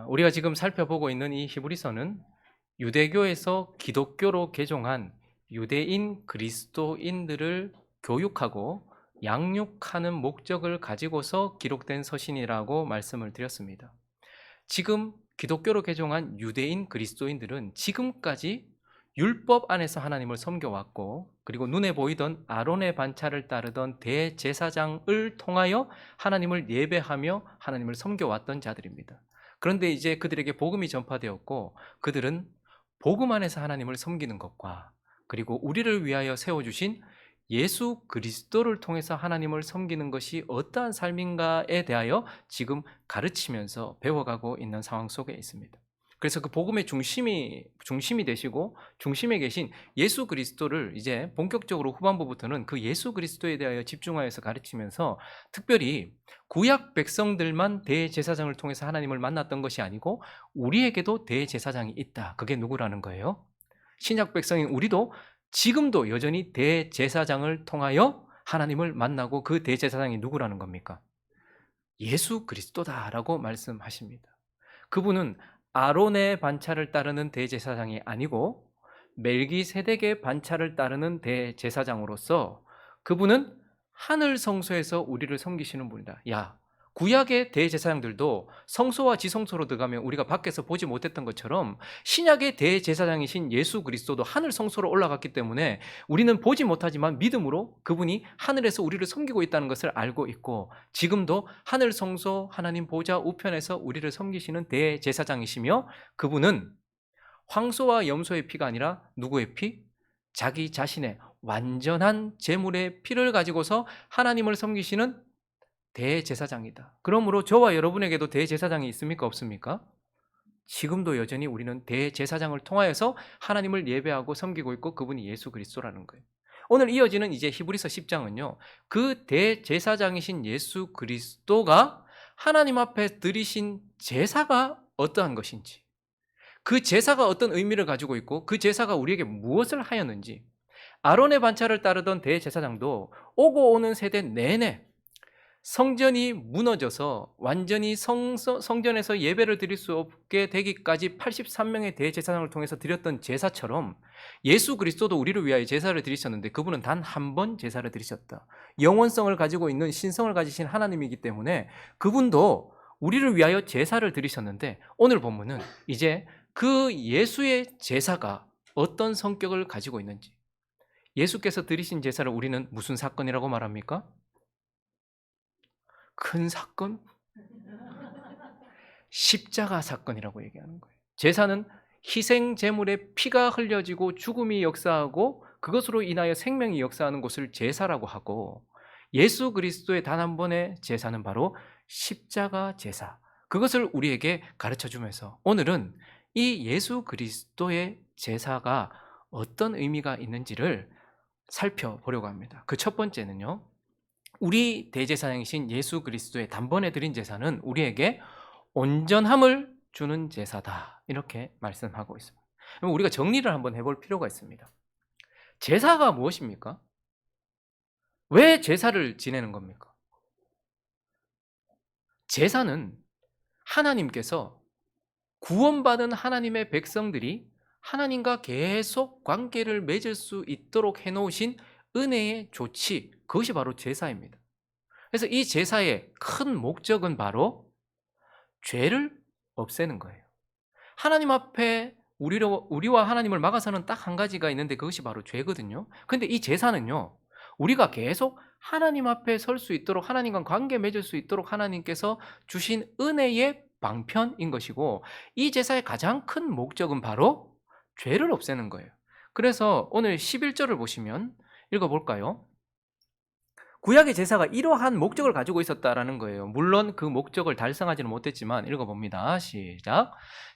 우리가 지금 살펴보고 있는 이 히브리서는 유대교에서 기독교로 개종한 유대인 그리스도인들을 교육하고 양육하는 목적을 가지고서 기록된 서신이라고 말씀을 드렸습니다. 지금 기독교로 개종한 유대인 그리스도인들은 지금까지 율법 안에서 하나님을 섬겨왔고, 그리고 눈에 보이던 아론의 반차를 따르던 대제사장을 통하여 하나님을 예배하며 하나님을 섬겨왔던 자들입니다. 그런데 이제 그들에게 복음이 전파되었고, 그들은 복음 안에서 하나님을 섬기는 것과, 그리고 우리를 위하여 세워주신 예수 그리스도를 통해서 하나님을 섬기는 것이 어떠한 삶인가에 대하여 지금 가르치면서 배워가고 있는 상황 속에 있습니다. 그래서 그 복음의 중심이 되시고 중심에 계신 예수 그리스도를 이제 본격적으로 후반부부터는 그 예수 그리스도에 대하여 집중하여서 가르치면서, 특별히 구약 백성들만 대제사장을 통해서 하나님을 만났던 것이 아니고 우리에게도 대제사장이 있다. 그게 누구라는 거예요? 신약 백성인 우리도 지금도 여전히 대제사장을 통하여 하나님을 만나고, 그 대제사장이 누구라는 겁니까? 예수 그리스도다라고 말씀하십니다. 그분은 아론의 반차를 따르는 대제사장이 아니고 멜기세덱의 반차를 따르는 대제사장으로서 그분은 하늘 성소에서 우리를 섬기시는 분이다. 야, 구약의 대제사장들도 성소와 지성소로 들어가면 우리가 밖에서 보지 못했던 것처럼 신약의 대제사장이신 예수 그리스도도 하늘 성소로 올라갔기 때문에 우리는 보지 못하지만 믿음으로 그분이 하늘에서 우리를 섬기고 있다는 것을 알고 있고, 지금도 하늘 성소 하나님 보좌 우편에서 우리를 섬기시는 대제사장이시며, 그분은 황소와 염소의 피가 아니라 누구의 피? 자기 자신의 완전한 제물의 피를 가지고서 하나님을 섬기시는 대제사장이다. 그러므로 저와 여러분에게도 대제사장이 있습니까? 없습니까? 지금도 여전히 우리는 대제사장을 통하여서 하나님을 예배하고 섬기고 있고, 그분이 예수 그리스도라는 거예요. 오늘 이어지는 이제 히브리서 10장은요, 그 대제사장이신 예수 그리스도가 하나님 앞에 드리신 제사가 어떠한 것인지, 그 제사가 어떤 의미를 가지고 있고 그 제사가 우리에게 무엇을 하였는지, 아론의 반차를 따르던 대제사장도 오고 오는 세대 내내 성전이 무너져서 완전히 성전에서 예배를 드릴 수 없게 되기까지 83명의 대제사장을 통해서 드렸던 제사처럼, 예수 그리스도도 우리를 위하여 제사를 드리셨는데 그분은 단 한 번 제사를 드리셨다. 영원성을 가지고 있는 신성을 가지신 하나님이기 때문에 그분도 우리를 위하여 제사를 드리셨는데, 오늘 본문은 이제 그 예수의 제사가 어떤 성격을 가지고 있는지, 예수께서 드리신 제사를 우리는 무슨 사건이라고 말합니까? 큰 사건? 십자가 사건이라고 얘기하는 거예요. 제사는 희생 제물의 피가 흘려지고 죽음이 역사하고 그것으로 인하여 생명이 역사하는 것을 제사라고 하고, 예수 그리스도의 단 한 번의 제사는 바로 십자가 제사, 그것을 우리에게 가르쳐 주면서 오늘은 이 예수 그리스도의 제사가 어떤 의미가 있는지를 살펴보려고 합니다. 그 첫 번째는요, 우리 대제사장이신 예수 그리스도의 단번에 드린 제사는 우리에게 온전함을 주는 제사다, 이렇게 말씀하고 있습니다. 그럼 우리가 정리를 한번 해볼 필요가 있습니다. 제사가 무엇입니까? 왜 제사를 지내는 겁니까? 제사는 하나님께서 구원받은 하나님의 백성들이 하나님과 계속 관계를 맺을 수 있도록 해놓으신 은혜의 조치, 그것이 바로 제사입니다. 그래서 이 제사의 큰 목적은 바로 죄를 없애는 거예요. 하나님 앞에 우리와 하나님을 막아서는 딱 한 가지가 있는데 그것이 바로 죄거든요. 근데 이 제사는요, 우리가 계속 하나님 앞에 설 수 있도록, 하나님과 관계 맺을 수 있도록 하나님께서 주신 은혜의 방편인 것이고, 이 제사의 가장 큰 목적은 바로 죄를 없애는 거예요. 그래서 오늘 11절을 보시면 읽어볼까요? 구약의 제사가 이러한 목적을 가지고 있었다라는 거예요. 물론 그 목적을 달성하지는 못했지만 읽어봅니다. 시작.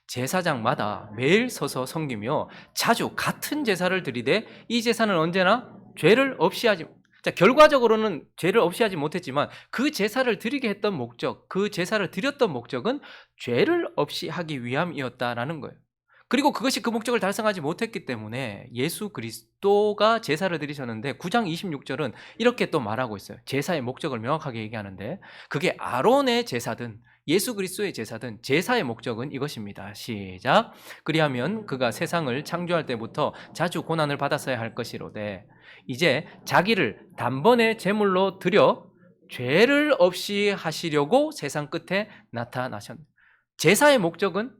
제사장마다 매일 서서 섬기며 자주 같은 제사를 드리되 이 제사는 언제나 죄를 없이 하지, 자, 결과적으로는 죄를 없이 하지 못했지만 그 제사를 드리게 했던 목적, 그 제사를 드렸던 목적은 죄를 없이 하기 위함이었다라는 거예요. 그리고 그것이 그 목적을 달성하지 못했기 때문에 예수 그리스도가 제사를 드리셨는데 9장 26절은 이렇게 또 말하고 있어요. 제사의 목적을 명확하게 얘기하는데, 그게 아론의 제사든 예수 그리스도의 제사든 제사의 목적은 이것입니다. 시작. 그리하면 그가 세상을 창조할 때부터 자주 고난을 받았어야 할 것이로되 이제 자기를 단번에 제물로 드려 죄를 없이 하시려고 세상 끝에 나타나셨다. 제사의 목적은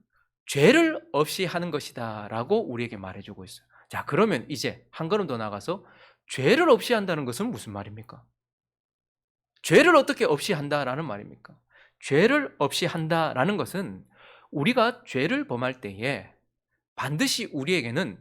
죄를 없이 하는 것이다 라고 우리에게 말해주고 있어요. 자, 그러면 이제 한 걸음 더 나가서 죄를 없이 한다는 것은 무슨 말입니까? 죄를 어떻게 없이 한다라는 말입니까? 죄를 없이 한다라는 것은 우리가 죄를 범할 때에 반드시 우리에게는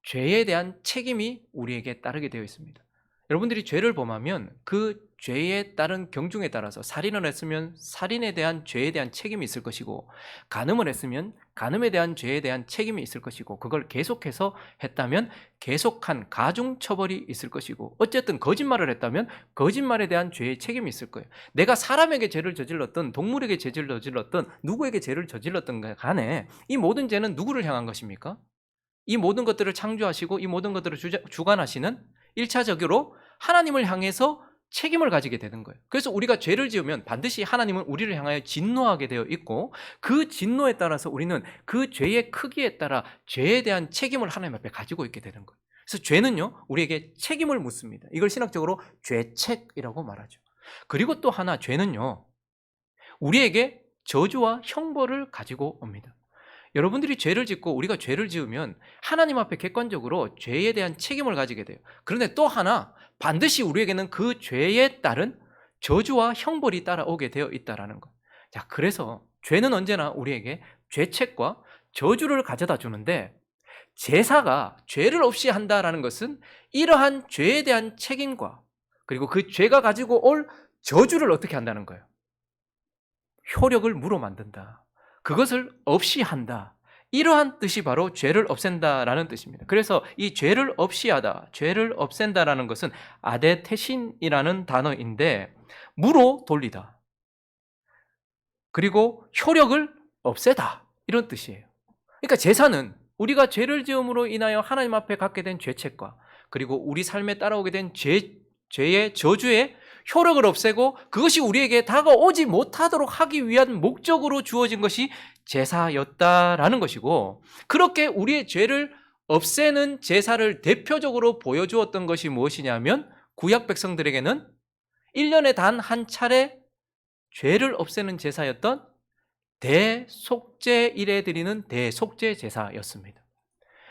죄에 대한 책임이 우리에게 따르게 되어 있습니다. 여러분들이 죄를 범하면 그 죄에 따른 경중에 따라서 살인을 했으면 살인에 대한 죄에 대한 책임이 있을 것이고, 간음을 했으면 간음에 대한 죄에 대한 책임이 있을 것이고, 그걸 계속해서 했다면 계속한 가중 처벌이 있을 것이고, 어쨌든 거짓말을 했다면 거짓말에 대한 죄의 책임이 있을 거예요. 내가 사람에게 죄를 저질렀든 동물에게 죄를 저질렀든 누구에게 죄를 저질렀든 간에 이 모든 죄는 누구를 향한 것입니까? 이 모든 것들을 창조하시고 이 모든 것들을 주관하시는 1차적으로 하나님을 향해서 책임을 가지게 되는 거예요. 그래서 우리가 죄를 지으면 반드시 하나님은 우리를 향하여 진노하게 되어 있고, 그 진노에 따라서 우리는 그 죄의 크기에 따라 죄에 대한 책임을 하나님 앞에 가지고 있게 되는 거예요. 그래서 죄는요, 우리에게 책임을 묻습니다. 이걸 신학적으로 죄책이라고 말하죠. 그리고 또 하나, 죄는요, 우리에게 저주와 형벌을 가지고 옵니다. 여러분들이 죄를 짓고 우리가 죄를 지으면 하나님 앞에 객관적으로 죄에 대한 책임을 가지게 돼요. 그런데 또 하나, 반드시 우리에게는 그 죄에 따른 저주와 형벌이 따라오게 되어 있다는 것. 자, 그래서 죄는 언제나 우리에게 죄책과 저주를 가져다 주는데, 제사가 죄를 없이 한다라는 것은 이러한 죄에 대한 책임과 그리고 그 죄가 가지고 올 저주를 어떻게 한다는 거예요? 효력을 무로 만든다. 그것을 없이 한다. 이러한 뜻이 바로 죄를 없앤다라는 뜻입니다. 그래서 이 죄를 없이 하다, 죄를 없앤다라는 것은 아데테신이라는 단어인데, 무로 돌리다, 그리고 효력을 없애다, 이런 뜻이에요. 그러니까 제사는 우리가 죄를 지음으로 인하여 하나님 앞에 갖게 된 죄책과 그리고 우리 삶에 따라오게 된 죄의 저주의 효력을 없애고 그것이 우리에게 다가오지 못하도록 하기 위한 목적으로 주어진 것이 제사였다라는 것이고, 그렇게 우리의 죄를 없애는 제사를 대표적으로 보여주었던 것이 무엇이냐면, 구약 백성들에게는 1년에 단 한 차례 죄를 없애는 제사였던 대속죄일에 드리는 대속죄 제사였습니다.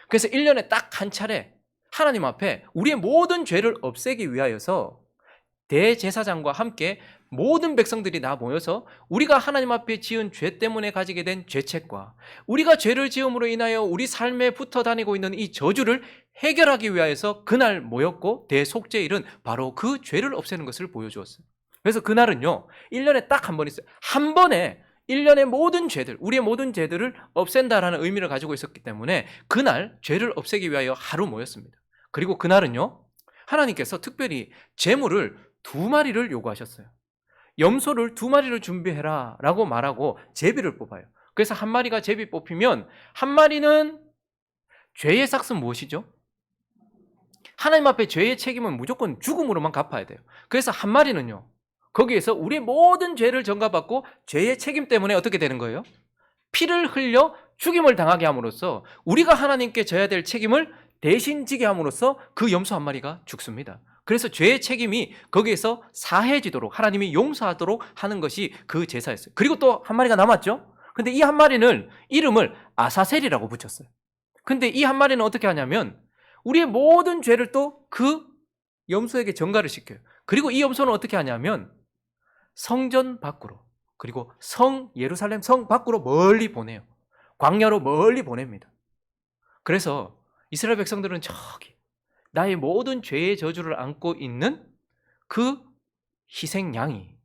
그래서 1년에 딱 한 차례 하나님 앞에 우리의 모든 죄를 없애기 위하여서 대제사장과 함께 모든 백성들이 다 모여서 우리가 하나님 앞에 지은 죄 때문에 가지게 된 죄책과 우리가 죄를 지음으로 인하여 우리 삶에 붙어 다니고 있는 이 저주를 해결하기 위하여서 그날 모였고, 대속죄일은 바로 그 죄를 없애는 것을 보여주었어요. 그래서 그날은요, 1년에 딱 한 번 있어요. 한 번에 1년의 모든 죄들, 우리의 모든 죄들을 없앤다라는 의미를 가지고 있었기 때문에 그날 죄를 없애기 위하여 하루 모였습니다. 그리고 그날은요, 하나님께서 특별히 제물을 2마리를 요구하셨어요. 염소를 2마리를 준비해라 라고 말하고 제비를 뽑아요. 그래서 1마리가 제비 뽑히면 1마리는 죄의 삭은 무엇이죠? 하나님 앞에 죄의 책임은 무조건 죽음으로만 갚아야 돼요. 그래서 1마리는요, 거기에서 우리의 모든 죄를 전가받고 죄의 책임 때문에 어떻게 되는 거예요? 피를 흘려 죽임을 당하게 함으로써 우리가 하나님께 져야 될 책임을 대신 지게 함으로써 그 염소 1마리가 죽습니다. 그래서 죄의 책임이 거기에서 사해지도록, 하나님이 용서하도록 하는 것이 그 제사였어요. 그리고 또 1마리가 남았죠. 근데 이 1마리는 이름을 아사셀이라고 붙였어요. 근데 이 1마리는 어떻게 하냐면 우리의 모든 죄를 또 그 염소에게 전가를 시켜요. 그리고 이 염소는 어떻게 하냐면 성전 밖으로, 그리고 예루살렘 성 밖으로 멀리 보내요. 광야로 멀리 보냅니다. 그래서 이스라엘 백성들은 저기 나의 모든 죄의 저주를 안고 있는 그 희생양이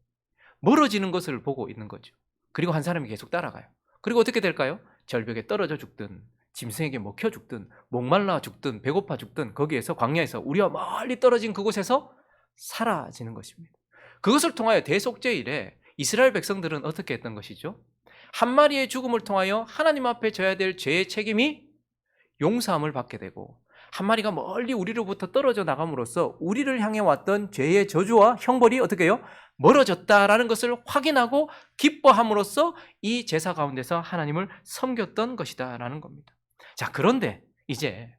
멀어지는 것을 보고 있는 거죠. 그리고 한 사람이 계속 따라가요. 그리고 어떻게 될까요? 절벽에 떨어져 죽든 짐승에게 먹혀 죽든 목말라 죽든 배고파 죽든 거기에서, 광야에서, 우리와 멀리 떨어진 그곳에서 사라지는 것입니다. 그것을 통하여 대속죄일에 이스라엘 백성들은 어떻게 했던 것이죠? 1마리의 죽음을 통하여 하나님 앞에 져야 될 죄의 책임이 용서함을 받게 되고, 한 마리가 멀리 우리로부터 떨어져 나감으로써 우리를 향해 왔던 죄의 저주와 형벌이 어떻게 해요? 멀어졌다라는 것을 확인하고 기뻐함으로써 이 제사 가운데서 하나님을 섬겼던 것이다라는 겁니다. 자, 그런데 이제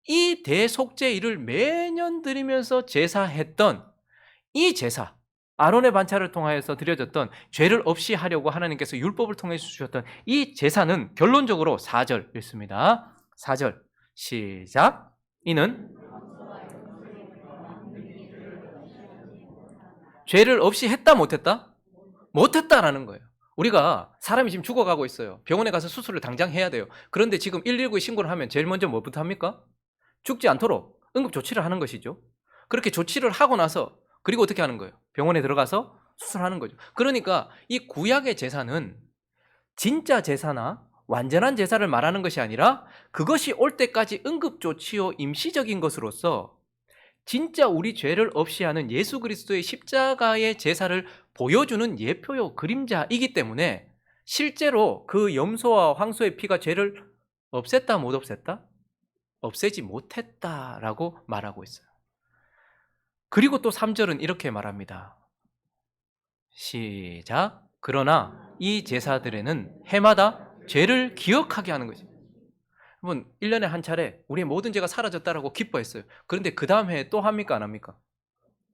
이 대속죄일을 매년 드리면서 제사했던 이 제사, 아론의 반차를 통하여서 드려졌던 죄를 없이 하려고 하나님께서 율법을 통해서 주셨던 이 제사는 결론적으로 4절 읽습니다. 4절 시작. 이는 죄를 없이 했다 못했다? 못했다라는 거예요. 우리가 사람이 지금 죽어가고 있어요. 병원에 가서 수술을 당장 해야 돼요. 그런데 지금 119에 신고를 하면 제일 먼저 뭐부터 합니까? 죽지 않도록 응급조치를 하는 것이죠. 그렇게 조치를 하고 나서 그리고 어떻게 하는 거예요? 병원에 들어가서 수술하는 거죠. 그러니까 이 구약의 제사는 진짜 제사나 완전한 제사를 말하는 것이 아니라 그것이 올 때까지 응급조치요 임시적인 것으로서 진짜 우리 죄를 없이 하는 예수 그리스도의 십자가의 제사를 보여주는 예표요 그림자이기 때문에 실제로 그 염소와 황소의 피가 죄를 없앴다 못 없앴다? 없애지 못했다라고 말하고 있어요. 그리고 또 3절은 이렇게 말합니다. 시작. 그러나 이 제사들에는 해마다 죄를 기억하게 하는 거지. 여러분 1년에 한 차례 우리의 모든 죄가 사라졌다라고 기뻐했어요. 그런데 그 다음 해에 또 합니까 안 합니까?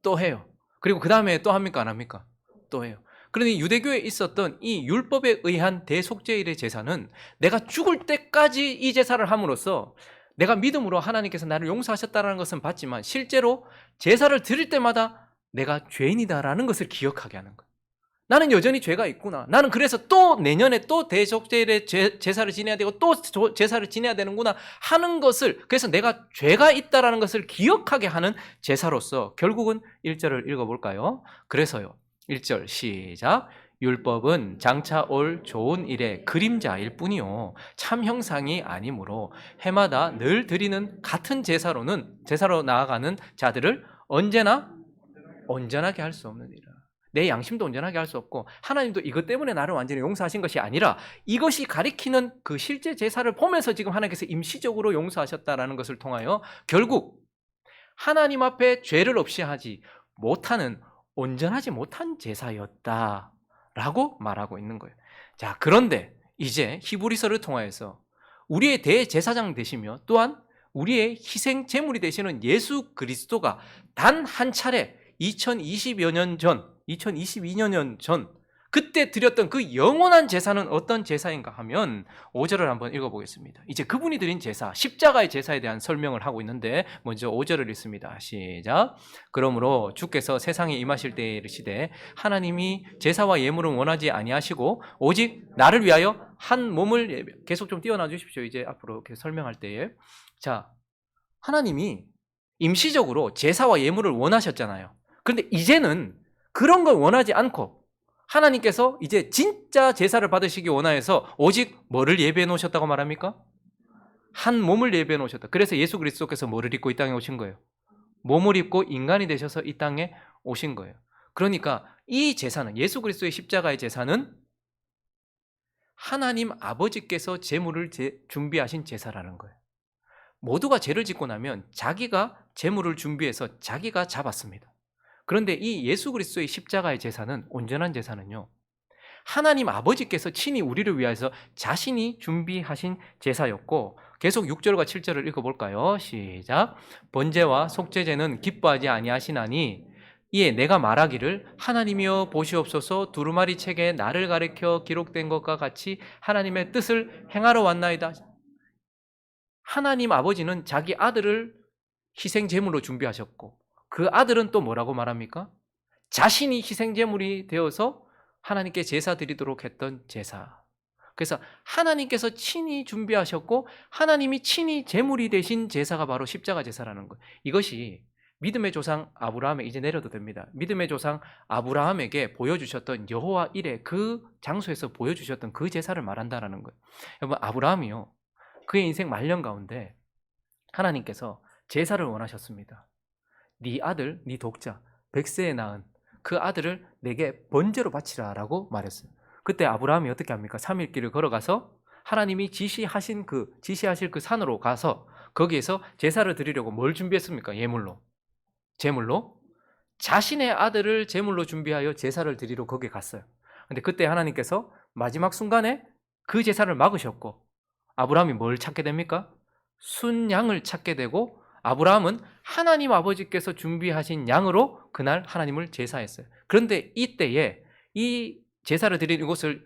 또 해요. 그리고 그 다음 해에 또 합니까 안 합니까? 또 해요. 그런데 유대교에 있었던 이 율법에 의한 대속죄일의 제사는 내가 죽을 때까지 이 제사를 함으로써 내가 믿음으로 하나님께서 나를 용서하셨다는 것은 봤지만 실제로 제사를 드릴 때마다 내가 죄인이다라는 것을 기억하게 하는 거예요. 나는 여전히 죄가 있구나. 나는 그래서 또 내년에 또 대속죄일의 제사를 지내야 되고 또 제사를 지내야 되는구나 하는 것을, 그래서 내가 죄가 있다라는 것을 기억하게 하는 제사로서 결국은 1절을 읽어볼까요? 그래서요 1절 시작. 율법은 장차 올 좋은 일의 그림자일 뿐이요 참 형상이 아니므로 해마다 늘 드리는 같은 제사로 나아가는 자들을 언제나 온전하게 할 수 없는 일이라. 내 양심도 온전하게 할 수 없고 하나님도 이것 때문에 나를 완전히 용서하신 것이 아니라 이것이 가리키는 그 실제 제사를 보면서 지금 하나님께서 임시적으로 용서하셨다라는 것을 통하여 결국 하나님 앞에 죄를 없이 하지 못하는 온전하지 못한 제사였다라고 말하고 있는 거예요. 자, 그런데 이제 히브리서를 통하여서 우리의 대제사장 되시며 또한 우리의 희생 제물이 되시는 예수 그리스도가 단 한 차례 2020여 년 전, 2022년 전 그때 드렸던 그 영원한 제사는 어떤 제사인가 하면 5절을 한번 읽어보겠습니다. 이제 그분이 드린 제사, 십자가의 제사에 대한 설명을 하고 있는데 먼저 5절을 읽습니다. 시작. 그러므로 주께서 세상에 임하실 때에 이르시되 하나님이 제사와 예물은 원하지 아니하시고 오직 나를 위하여 한 몸을 계속 좀 띄워놔 주십시오. 이제 앞으로 이렇게 설명할 때에. 자, 하나님이 임시적으로 제사와 예물을 원하셨잖아요. 그런데 이제는 그런 걸 원하지 않고 하나님께서 이제 진짜 제사를 받으시기 원하여서 오직 뭐를 예배해 놓으셨다고 말합니까? 한 몸을 예배해 놓으셨다. 그래서 예수 그리스도께서 뭐를 입고 이 땅에 오신 거예요? 몸을 입고 인간이 되셔서 이 땅에 오신 거예요. 그러니까 이 제사는, 예수 그리스도의 십자가의 제사는 하나님 아버지께서 제물을 준비하신 제사라는 거예요. 모두가 죄를 짓고 나면 자기가 제물을 준비해서 자기가 잡았습니다. 그런데 이 예수 그리스도의 십자가의 제사는, 온전한 제사는요, 하나님 아버지께서 친히 우리를 위하여서 자신이 준비하신 제사였고, 계속 6절과 7절을 읽어볼까요? 시작. 번제와 속죄제는 기뻐하지 아니하시나니 이에 내가 말하기를 하나님이여 보시옵소서 두루마리 책에 나를 가리켜 기록된 것과 같이 하나님의 뜻을 행하러 왔나이다. 하나님 아버지는 자기 아들을 희생 제물로 준비하셨고 그 아들은 또 뭐라고 말합니까? 자신이 희생 제물이 되어서 하나님께 제사 드리도록 했던 제사. 그래서 하나님께서 친히 준비하셨고 하나님이 친히 제물이 되신 제사가 바로 십자가 제사라는 것. 이것이 믿음의 조상 아브라함에, 이제 내려도 됩니다. 믿음의 조상 아브라함에게 보여주셨던 여호와 일에 그 장소에서 보여주셨던 그 제사를 말한다라는 거예요. 여러분, 아브라함이요, 그의 인생 말년 가운데 하나님께서 제사를 원하셨습니다. 네 아들, 네 독자, 백세에 낳은 그 아들을 내게 번제로 바치라라고 말했어요. 그때 아브라함이 어떻게 합니까? 3일 길을 걸어가서 하나님이 지시하실 그 산으로 가서 거기에서 제사를 드리려고 뭘 준비했습니까? 예물로. 제물로. 자신의 아들을 제물로 준비하여 제사를 드리러 거기에 갔어요. 근데 그때 하나님께서 마지막 순간에 그 제사를 막으셨고 아브라함이 뭘 찾게 됩니까? 순양을 찾게 되고 아브라함은 하나님 아버지께서 준비하신 양으로 그날 하나님을 제사했어요. 그런데 이때에 이 제사를 드리는 곳을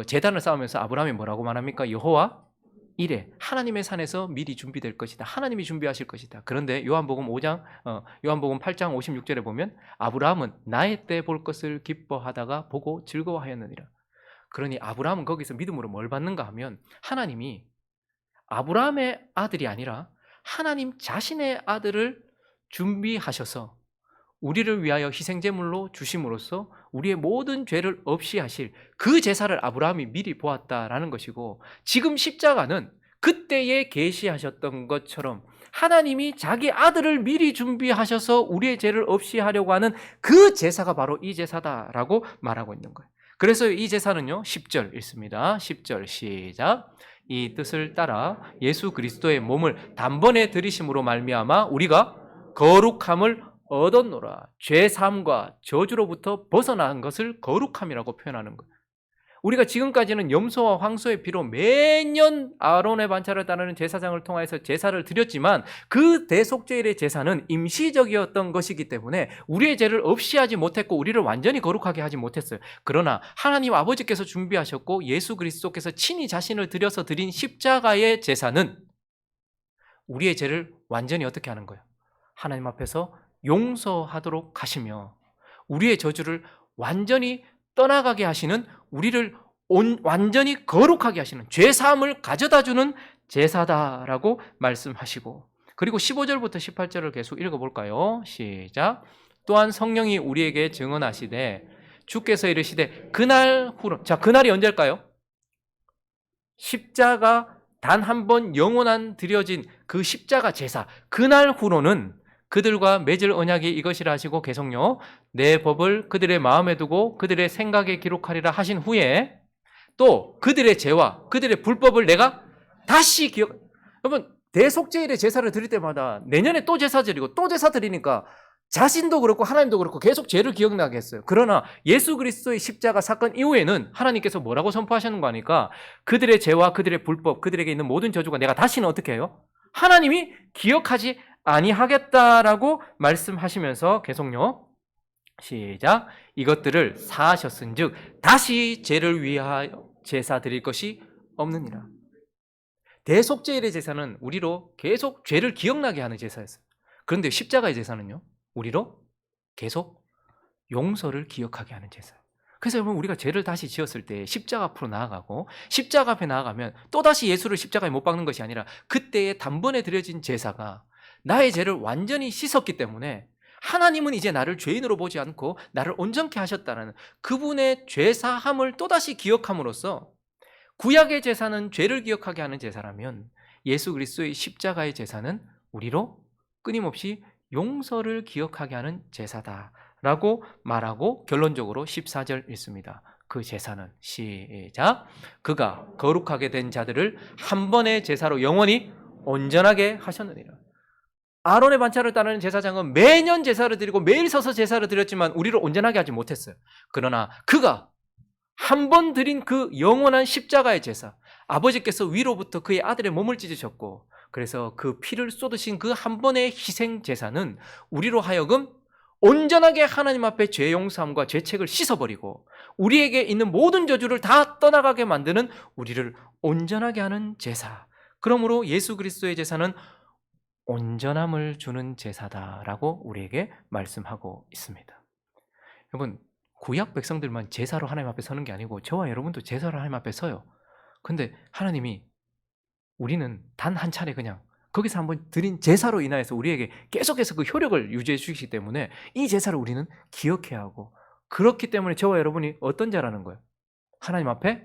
제단을 쌓으면서 아브라함이 뭐라고 말합니까? 여호와 이래 하나님의 산에서 미리 준비될 것이다. 하나님이 준비하실 것이다. 그런데 요한복음 8장 56절에 보면 아브라함은 나의 때 볼 것을 기뻐하다가 보고 즐거워하였느니라. 그러니 아브라함은 거기서 믿음으로 뭘 받는가 하면 하나님이 아브라함의 아들이 아니라 하나님 자신의 아들을 준비하셔서 우리를 위하여 희생제물로 주심으로써 우리의 모든 죄를 없이 하실 그 제사를 아브라함이 미리 보았다라는 것이고, 지금 십자가는 그때에 계시하셨던 것처럼 하나님이 자기 아들을 미리 준비하셔서 우리의 죄를 없이 하려고 하는 그 제사가 바로 이 제사다라고 말하고 있는 거예요. 그래서 이 제사는요 10절 읽습니다. 10절 시작. 이 뜻을 따라 예수 그리스도의 몸을 단번에 들이심으로 말미암아 우리가 거룩함을 얻었노라. 죄 사함과 저주로부터 벗어난 것을 거룩함이라고 표현하는 거예요. 우리가 지금까지는 염소와 황소의 피로 매년 아론의 반차를 따르는 제사장을 통해서 제사를 드렸지만 그 대속죄일의 제사는 임시적이었던 것이기 때문에 우리의 죄를 없이 하지 못했고 우리를 완전히 거룩하게 하지 못했어요. 그러나 하나님 아버지께서 준비하셨고 예수 그리스도께서 친히 자신을 들여서 드린 십자가의 제사는 우리의 죄를 완전히 어떻게 하는 거예요? 하나님 앞에서 용서하도록 하시며 우리의 저주를 완전히 떠나가게 하시는, 우리를 완전히 거룩하게 하시는, 죄사함을 가져다주는 제사다라고 말씀하시고, 그리고 15절부터 18절을 계속 읽어볼까요? 시작. 또한 성령이 우리에게 증언하시되 주께서 이르시되 그날 후로, 자 그날이 언제일까요? 십자가 단 한 번 영원한 드려진 그 십자가 제사, 그날 후로는 그들과 맺을 언약이 이것이라 하시고 계속요. 내 법을 그들의 마음에 두고 그들의 생각에 기록하리라 하신 후에 또 그들의 죄와 그들의 불법을 내가 다시 기억. 여러분 대속죄일의 제사를 드릴 때마다 내년에 또 제사 드리고 또 제사 드리니까 자신도 그렇고 하나님도 그렇고 계속 죄를 기억나게 했어요. 그러나 예수 그리스도의 십자가 사건 이후에는 하나님께서 뭐라고 선포하셨는 거 아니까 그들의 죄와 그들의 불법, 그들에게 있는 모든 저주가 내가 다시는 어떻게 해요? 하나님이 기억하지 아니하겠다라고 말씀하시면서 계속요. 시작. 이것들을 사하셨은즉 다시 죄를 위하여 제사 드릴 것이 없느니라. 대속죄일의 제사는 우리로 계속 죄를 기억나게 하는 제사였어요. 그런데 십자가의 제사는요, 우리로 계속 용서를 기억하게 하는 제사예요. 그래서 여러분 우리가 죄를 다시 지었을 때 십자가 앞으로 나아가고 십자가 앞에 나아가면 또다시 예수를 십자가에 못 박는 것이 아니라 그때에 단번에 드려진 제사가 나의 죄를 완전히 씻었기 때문에 하나님은 이제 나를 죄인으로 보지 않고 나를 온전케 하셨다는 그분의 죄사함을 또다시 기억함으로써, 구약의 제사는 죄를 기억하게 하는 제사라면 예수 그리스도의 십자가의 제사는 우리로 끊임없이 용서를 기억하게 하는 제사다라고 말하고 결론적으로 14절 읽습니다. 그 제사는 시작. 그가 거룩하게 된 자들을 한 번의 제사로 영원히 온전하게 하셨느니라. 아론의 반차를 따르는 제사장은 매년 제사를 드리고 매일 서서 제사를 드렸지만 우리를 온전하게 하지 못했어요. 그러나 그가 한 번 드린 그 영원한 십자가의 제사, 아버지께서 위로부터 그의 아들의 몸을 찢으셨고 그래서 그 피를 쏟으신 그 한 번의 희생 제사는 우리로 하여금 온전하게 하나님 앞에 죄 용서함과 죄책을 씻어버리고 우리에게 있는 모든 저주를 다 떠나가게 만드는, 우리를 온전하게 하는 제사. 그러므로 예수 그리스도의 제사는 온전함을 주는 제사다라고 우리에게 말씀하고 있습니다. 여러분 구약 백성들만 제사로 하나님 앞에 서는 게 아니고 저와 여러분도 제사로 하나님 앞에 서요. 근데 하나님이 우리는 단 한 차례 그냥 거기서 한번 드린 제사로 인하여서 우리에게 계속해서 그 효력을 유지해 주시기 때문에 이 제사를 우리는 기억해야 하고, 그렇기 때문에 저와 여러분이 어떤 자라는 거예요? 하나님 앞에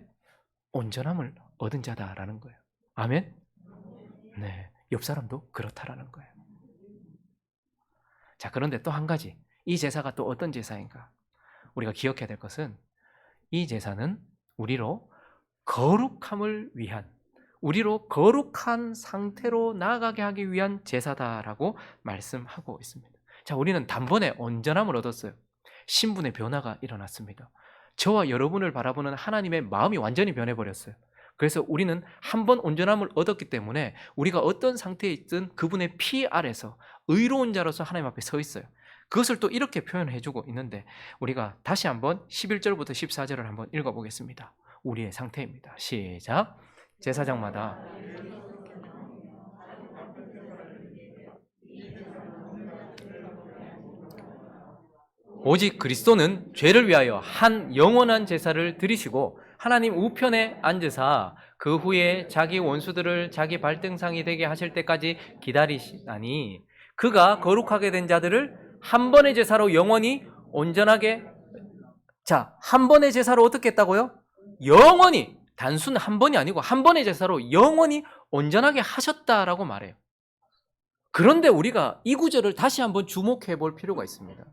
온전함을 얻은 자다라는 거예요. 아멘? 네, 옆 사람도 그렇다라는 거예요. 자, 그런데 또 한 가지, 이 제사가 또 어떤 제사인가? 우리가 기억해야 될 것은 이 제사는 우리로 거룩함을 위한, 우리로 거룩한 상태로 나아가게 하기 위한 제사다라고 말씀하고 있습니다. 자, 우리는 단번에 온전함을 얻었어요. 신분의 변화가 일어났습니다. 저와 여러분을 바라보는 하나님의 마음이 완전히 변해버렸어요. 그래서 우리는 한 번 온전함을 얻었기 때문에 우리가 어떤 상태에 있든 그분의 피 아래서 의로운 자로서 하나님 앞에 서 있어요. 그것을 또 이렇게 표현해주고 있는데, 우리가 다시 한번 11절부터 14절을 한번 읽어보겠습니다. 우리의 상태입니다. 시작. 제사장마다 오직 그리스도는 죄를 위하여 한 영원한 제사를 드리시고 하나님 우편에 앉으사 그 후에 자기 원수들을 자기 발등상이 되게 하실 때까지 기다리시나니, 그가 거룩하게 된 자들을 한 번의 제사로 영원히 온전하게, 자, 한 번의 제사로 어떻게 했다고요? 영원히, 단순 한 번이 아니고 한 번의 제사로 영원히 온전하게 하셨다라고 말해요. 그런데 우리가 이 구절을 다시 한번 주목해 볼 필요가 있습니다.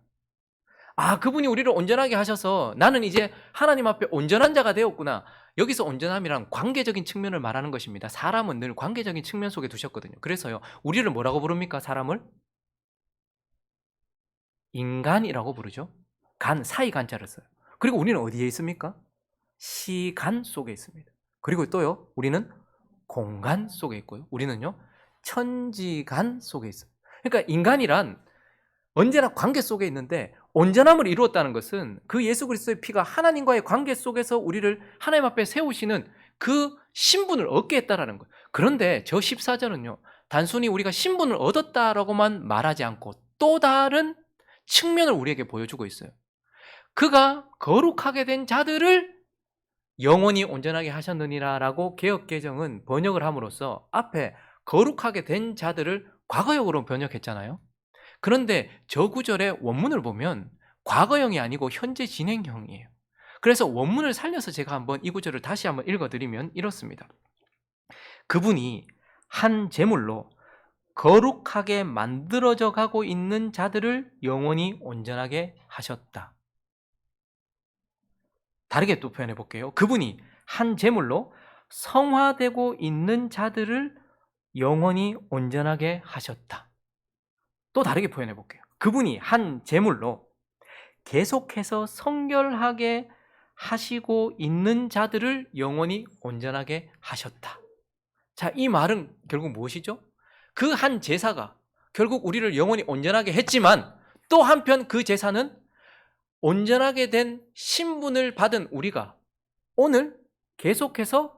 아, 그분이 우리를 온전하게 하셔서 나는 이제 하나님 앞에 온전한 자가 되었구나. 여기서 온전함이란 관계적인 측면을 말하는 것입니다. 사람은 늘 관계적인 측면 속에 두셨거든요. 그래서요, 우리를 뭐라고 부릅니까? 사람을? 인간이라고 부르죠. 간, 사이 간자를 써요. 그리고 우리는 어디에 있습니까? 시간 속에 있습니다. 그리고 또요, 우리는 공간 속에 있고요. 우리는요, 천지간 속에 있어요. 그러니까 인간이란 언제나 관계 속에 있는데, 온전함을 이루었다는 것은 그 예수 그리스도의 피가 하나님과의 관계 속에서 우리를 하나님 앞에 세우시는 그 신분을 얻게 했다라는 거예요. 그런데 저 14절은요, 단순히 우리가 신분을 얻었다라고만 말하지 않고 또 다른 측면을 우리에게 보여주고 있어요. 그가 거룩하게 된 자들을 영원히 온전하게 하셨느니라라고 개역개정은 번역을 함으로써 앞에 거룩하게 된 자들을 과거역으로 번역했잖아요. 그런데 저 구절의 원문을 보면 과거형이 아니고 현재 진행형이에요. 그래서 원문을 살려서 제가 한번 이 구절을 다시 한번 읽어드리면 이렇습니다. 그분이 한 제물로 거룩하게 만들어져 가고 있는 자들을 영원히 온전하게 하셨다. 다르게 또 표현해 볼게요. 그분이 한 제물로 성화되고 있는 자들을 영원히 온전하게 하셨다. 또 다르게 표현해 볼게요. 그분이 한 제물로 계속해서 성결하게 하시고 있는 자들을 영원히 온전하게 하셨다. 자, 이 말은 결국 무엇이죠? 그 한 제사가 결국 우리를 영원히 온전하게 했지만, 또 한편 그 제사는 온전하게 된 신분을 받은 우리가 오늘 계속해서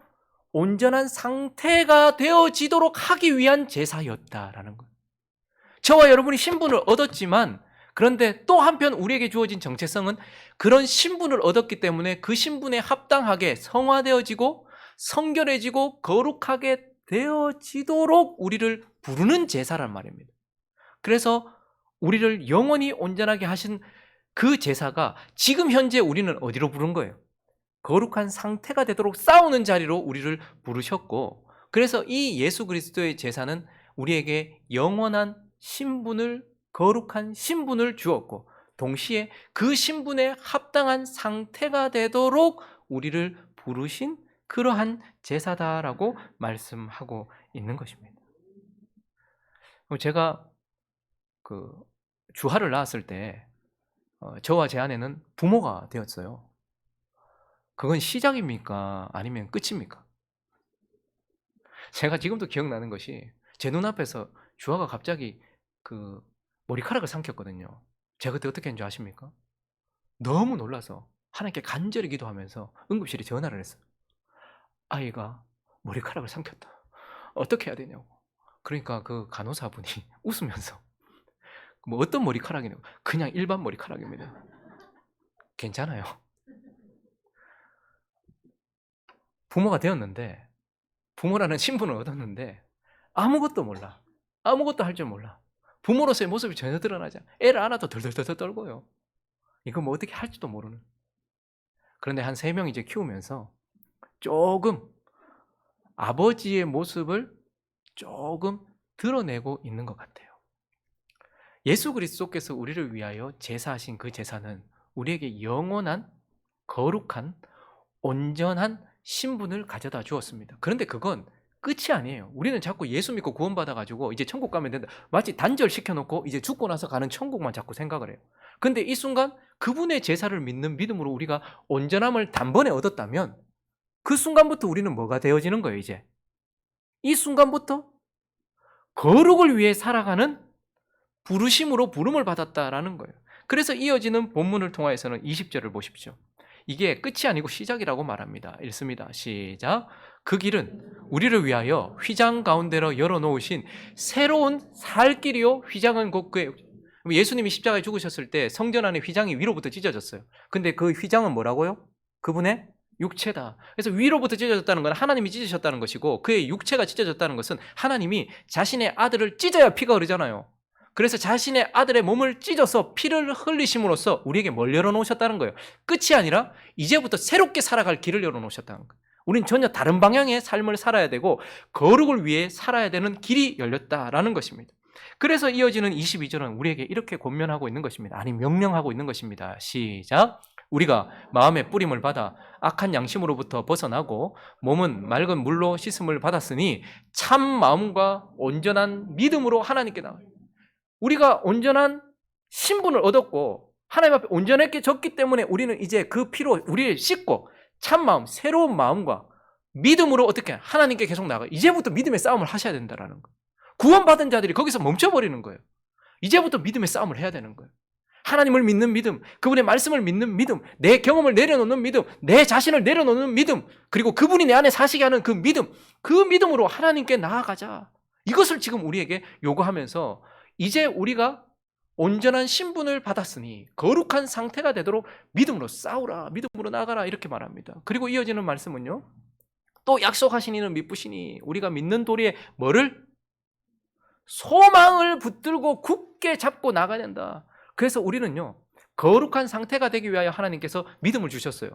온전한 상태가 되어지도록 하기 위한 제사였다라는 거예요. 저와 여러분이 신분을 얻었지만, 그런데 또 한편 우리에게 주어진 정체성은 그런 신분을 얻었기 때문에 그 신분에 합당하게 성화되어지고 성결해지고 거룩하게 되어지도록 우리를 부르는 제사란 말입니다. 그래서 우리를 영원히 온전하게 하신 그 제사가 지금 현재 우리는 어디로 부른 거예요? 거룩한 상태가 되도록 싸우는 자리로 우리를 부르셨고, 그래서 이 예수 그리스도의 제사는 우리에게 영원한 신분을, 거룩한 신분을 주었고, 동시에 그 신분에 합당한 상태가 되도록 우리를 부르신 그러한 제사다라고 말씀하고 있는 것입니다. 제가 그 주하를 낳았을 때 저와 제 아내는 부모가 되었어요. 그건 시작입니까? 아니면 끝입니까? 제가 지금도 기억나는 것이, 제 눈앞에서 주하가 갑자기 그 머리카락을 삼켰거든요. 제가 그때 어떻게 했는지 아십니까? 너무 놀라서 하나님께 간절히 기도하면서 응급실에 전화를 했어요. 아이가 머리카락을 삼켰다. 어떻게 해야 되냐고. 그러니까 그 간호사분이 웃으면서, 뭐 어떤 머리카락이냐고. 그냥 일반 머리카락입니다. 괜찮아요. 부모가 되었는데, 부모라는 신분을 얻었는데 아무것도 몰라. 아무것도 할 줄 몰라. 부모로서의 모습이 전혀 드러나지 않아. 애를 안아도 덜덜덜 떨고요. 이거 뭐 어떻게 할지도 모르는. 그런데 한 3명 이제 키우면서 조금 아버지의 모습을 조금 드러내고 있는 것 같아요. 예수 그리스도께서 우리를 위하여 제사하신 그 제사는 우리에게 영원한 거룩한 온전한 신분을 가져다 주었습니다. 그런데 그건 끝이 아니에요. 우리는 자꾸 예수 믿고 구원받아가지고 이제 천국 가면 된다. 마치 단절 시켜놓고 이제 죽고 나서 가는 천국만 자꾸 생각을 해요. 근데 이 순간 그분의 제사를 믿는 믿음으로 우리가 온전함을 단번에 얻었다면 그 순간부터 우리는 뭐가 되어지는 거예요, 이제? 이 순간부터 거룩을 위해 살아가는 부르심으로 부름을 받았다라는 거예요. 그래서 이어지는 본문을 통하여서는 20절을 보십시오. 이게 끝이 아니고 시작이라고 말합니다. 읽습니다. 시작. 그 길은 우리를 위하여 휘장 가운데로 열어놓으신 새로운 살 길이요. 휘장은 곧 그의 예수님이 십자가에 죽으셨을 때 성전 안에 휘장이 위로부터 찢어졌어요. 근데 그 휘장은 뭐라고요? 그분의 육체다. 그래서 위로부터 찢어졌다는 건 하나님이 찢으셨다는 것이고 그의 육체가 찢어졌다는 것은 하나님이 자신의 아들을 찢어야 피가 흐르잖아요. 그래서 자신의 아들의 몸을 찢어서 피를 흘리심으로써 우리에게 뭘 열어놓으셨다는 거예요. 끝이 아니라 이제부터 새롭게 살아갈 길을 열어놓으셨다는 거예요. 우린 전혀 다른 방향의 삶을 살아야 되고 거룩을 위해 살아야 되는 길이 열렸다라는 것입니다. 그래서 이어지는 22절은 우리에게 이렇게 권면하고 있는 것입니다. 아니 명령하고 있는 것입니다. 시작. 우리가 마음의 뿌림을 받아 악한 양심으로부터 벗어나고 몸은 맑은 물로 씻음을 받았으니 참 마음과 온전한 믿음으로 하나님께 나아가요. 우리가 온전한 신분을 얻었고 하나님 앞에 온전하게 졌기 때문에 우리는 이제 그 피로 우리를 씻고 참마음, 새로운 마음과 믿음으로 어떻게 하나님께 계속 나아가요. 이제부터 믿음의 싸움을 하셔야 된다는 거예요. 구원받은 자들이 거기서 멈춰버리는 거예요. 이제부터 믿음의 싸움을 해야 되는 거예요. 하나님을 믿는 믿음, 그분의 말씀을 믿는 믿음, 내 경험을 내려놓는 믿음, 내 자신을 내려놓는 믿음, 그리고 그분이 내 안에 사시게 하는 그 믿음으로 하나님께 나아가자. 이것을 지금 우리에게 요구하면서 이제 우리가 온전한 신분을 받았으니 거룩한 상태가 되도록 믿음으로 싸우라, 믿음으로 나가라 이렇게 말합니다. 그리고 이어지는 말씀은요. 또 약속하신 이는 미쁘시니 우리가 믿는 도리에 뭐를? 소망을 붙들고 굳게 잡고 나가야 된다. 그래서 우리는요. 거룩한 상태가 되기 위하여 하나님께서 믿음을 주셨어요.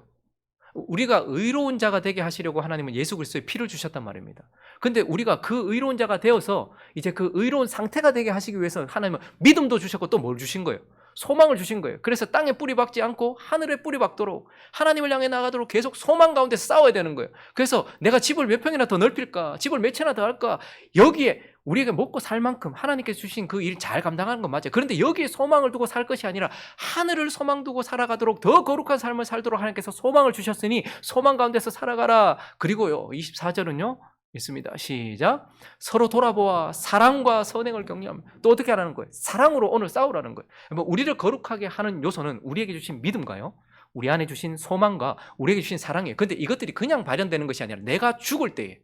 우리가 의로운 자가 되게 하시려고 하나님은 예수 그리스도의 피를 주셨단 말입니다. 근데 우리가 그 의로운 자가 되어서 이제 그 의로운 상태가 되게 하시기 위해서 하나님은 믿음도 주셨고 또 뭘 주신 거예요? 소망을 주신 거예요. 그래서 땅에 뿌리 박지 않고 하늘에 뿌리 박도록 하나님을 향해 나가도록 계속 소망 가운데 싸워야 되는 거예요. 그래서 내가 집을 몇 평이나 더 넓힐까? 집을 몇 채나 더 할까? 여기에 우리에게 먹고 살 만큼 하나님께서 주신 그 일 잘 감당하는 건 맞아요. 그런데 여기에 소망을 두고 살 것이 아니라 하늘을 소망 두고 살아가도록 더 거룩한 삶을 살도록 하나님께서 소망을 주셨으니 소망 가운데서 살아가라. 그리고요 24절은요 있습니다. 시작. 서로 돌아보아 사랑과 선행을 격려하며 또 어떻게 하라는 거예요? 사랑으로 오늘 싸우라는 거예요. 우리를 거룩하게 하는 요소는 우리에게 주신 믿음과요 우리 안에 주신 소망과 우리에게 주신 사랑이에요. 그런데 이것들이 그냥 발현되는 것이 아니라 내가 죽을 때에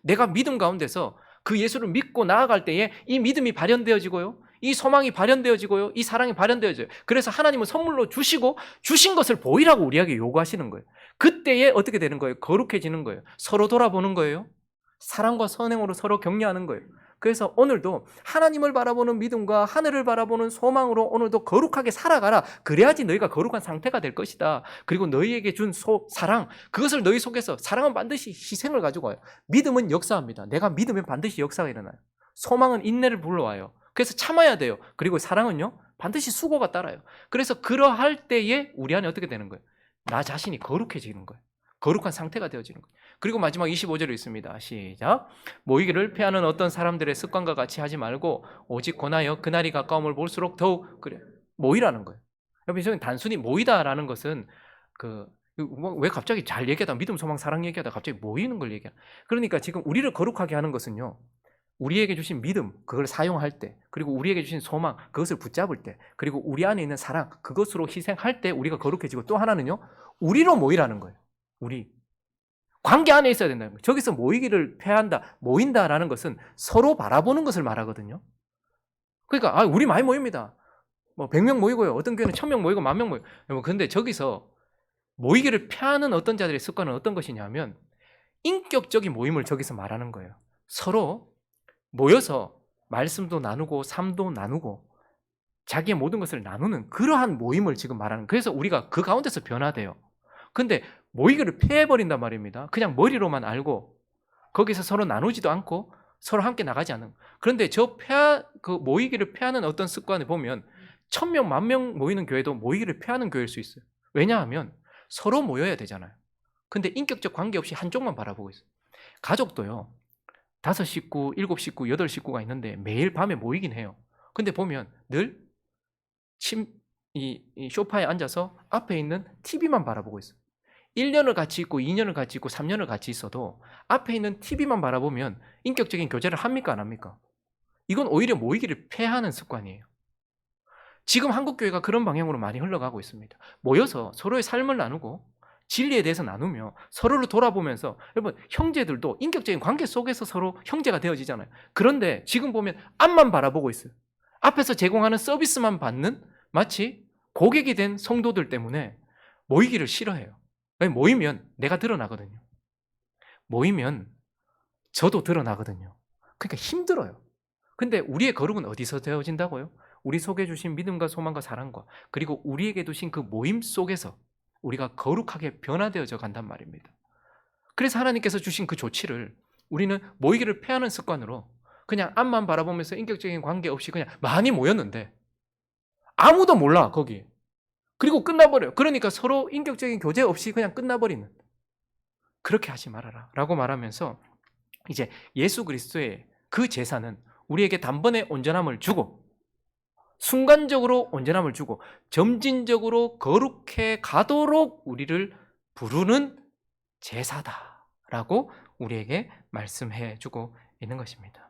내가 믿음 가운데서 그 예수를 믿고 나아갈 때에 이 믿음이 발현되어지고요 이 소망이 발현되어지고요 이 사랑이 발현되어져요. 그래서 하나님은 선물로 주시고 주신 것을 보이라고 우리에게 요구하시는 거예요. 그때에 어떻게 되는 거예요? 거룩해지는 거예요. 서로 돌아보는 거예요. 사랑과 선행으로 서로 격려하는 거예요. 그래서 오늘도 하나님을 바라보는 믿음과 하늘을 바라보는 소망으로 오늘도 거룩하게 살아가라. 그래야지 너희가 거룩한 상태가 될 것이다. 그리고 너희에게 준 사랑, 그것을 너희 속에서 사랑은 반드시 희생을 가지고 와요. 믿음은 역사합니다. 내가 믿으면 반드시 역사가 일어나요. 소망은 인내를 불러와요. 그래서 참아야 돼요. 그리고 사랑은요 반드시 수고가 따라요. 그래서 그러할 때에 우리 안에 어떻게 되는 거예요? 나 자신이 거룩해지는 거예요. 거룩한 상태가 되어지는 거예요. 그리고 마지막 25절에 있습니다. 시작. 모이기를 피하는 어떤 사람들의 습관과 같이 하지 말고 오직 권하여 그날이 가까움을 볼수록 더욱 그래 모이라는 거예요. 여러분 저는 단순히 모이다라는 것은 왜 갑자기 잘 얘기하다 믿음 소망 사랑 얘기하다 갑자기 모이는 걸 얘기해. 그러니까 지금 우리를 거룩하게 하는 것은요. 우리에게 주신 믿음 그걸 사용할 때 그리고 우리에게 주신 소망 그것을 붙잡을 때 그리고 우리 안에 있는 사랑 그것으로 희생할 때 우리가 거룩해지고 또 하나는요. 우리로 모이라는 거예요. 우리 관계 안에 있어야 된다는 거예요. 저기서 모이기를 패한다, 모인다라는 것은 서로 바라보는 것을 말하거든요. 그러니까 우리 많이 모입니다. 뭐 100명 모이고요. 어떤 교회는 1000명 모이고 10,000명 모이고. 그런데 저기서 모이기를 패하는 어떤 자들의 습관은 어떤 것이냐면 인격적인 모임을 저기서 말하는 거예요. 서로 모여서 말씀도 나누고 삶도 나누고 자기의 모든 것을 나누는 그러한 모임을 지금 말하는 거예요. 그래서 우리가 그 가운데서 변화돼요. 근데 모이기를 피해버린단 말입니다. 그냥 머리로만 알고 거기서 서로 나누지도 않고 서로 함께 나가지 않는. 그런데 그 모이기를 피하는 어떤 습관을 보면 1000명, 10,000명 모이는 교회도 모이기를 피하는 교회일 수 있어요. 왜냐하면 서로 모여야 되잖아요. 근데 인격적 관계 없이 한쪽만 바라보고 있어요. 가족도요. 5식구, 7식구, 8식구가 있는데 매일 밤에 모이긴 해요. 근데 보면 늘 이 소파에 앉아서 앞에 있는 TV만 바라보고 있어요. 1년을 같이 있고 2년을 같이 있고 3년을 같이 있어도 앞에 있는 TV만 바라보면 인격적인 교제를 합니까 안 합니까? 이건 오히려 모이기를 패하는 습관이에요. 지금 한국교회가 그런 방향으로 많이 흘러가고 있습니다. 모여서 서로의 삶을 나누고 진리에 대해서 나누며 서로를 돌아보면서, 여러분 형제들도 인격적인 관계 속에서 서로 형제가 되어지잖아요. 그런데 지금 보면 앞만 바라보고 있어요. 앞에서 제공하는 서비스만 받는 마치 고객이 된 성도들 때문에 모이기를 싫어해요. 모이면 내가 드러나거든요. 모이면 저도 드러나거든요. 그러니까 힘들어요. 근데 우리의 거룩은 어디서 되어진다고요? 우리 속에 주신 믿음과 소망과 사랑과 그리고 우리에게 두신 그 모임 속에서 우리가 거룩하게 변화되어져 간단 말입니다. 그래서 하나님께서 주신 그 조치를 우리는 모이기를 패하는 습관으로 그냥 앞만 바라보면서 인격적인 관계 없이 그냥 많이 모였는데 아무도 몰라 거기. 그리고 끝나버려요. 그러니까 서로 인격적인 교제 없이 그냥 끝나버리는, 그렇게 하지 말아라 라고 말하면서 이제 예수 그리스도의 그 제사는 우리에게 단번에 온전함을 주고 순간적으로 온전함을 주고 점진적으로 거룩해 가도록 우리를 부르는 제사다라고 우리에게 말씀해 주고 있는 것입니다.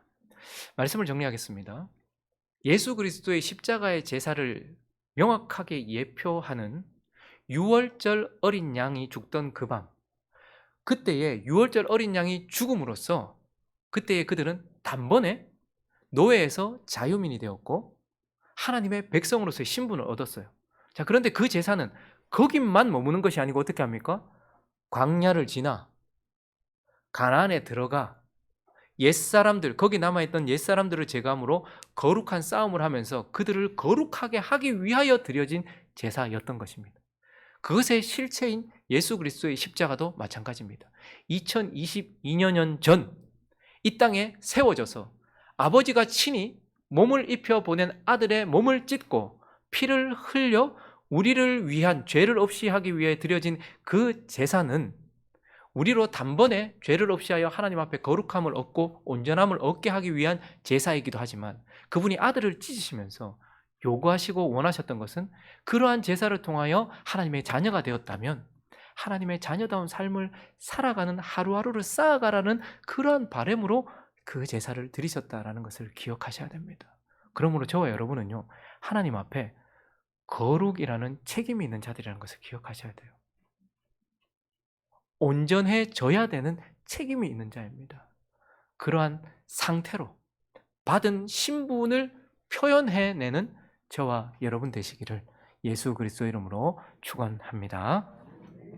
말씀을 정리하겠습니다. 예수 그리스도의 십자가의 제사를 명확하게 예표하는 유월절 어린 양이 죽던 그 밤, 그때에 유월절 어린 양이 죽음으로써 그때에 그들은 단번에 노예에서 자유민이 되었고 하나님의 백성으로서의 신분을 얻었어요. 자, 그런데 그 제사는 거기만 머무는 것이 아니고 어떻게 합니까? 광야를 지나 가나안에 들어가 옛사람들, 거기 남아있던 옛사람들을 제감으로 거룩한 싸움을 하면서 그들을 거룩하게 하기 위하여 드려진 제사였던 것입니다. 그것의 실체인 예수 그리스도의 십자가도 마찬가지입니다. 2022년 전 이 땅에 세워져서 아버지가 친히 몸을 입혀 보낸 아들의 몸을 찢고 피를 흘려 우리를 위한, 죄를 없이 하기 위해 드려진 그 제사는 우리로 단번에 죄를 없이 하여 하나님 앞에 거룩함을 얻고 온전함을 얻게 하기 위한 제사이기도 하지만, 그분이 아들을 찢으시면서 요구하시고 원하셨던 것은 그러한 제사를 통하여 하나님의 자녀가 되었다면 하나님의 자녀다운 삶을 살아가는, 하루하루를 쌓아가라는 그러한 바람으로 그 제사를 드리셨다라는 것을 기억하셔야 됩니다. 그러므로 저와 여러분은요, 하나님 앞에 거룩이라는 책임이 있는 자들이라는 것을 기억하셔야 돼요. 온전해져야 되는 책임이 있는 자입니다. 그러한 상태로 받은 신분을 표현해내는 저와 여러분 되시기를 예수 그리스도 이름으로 축원합니다.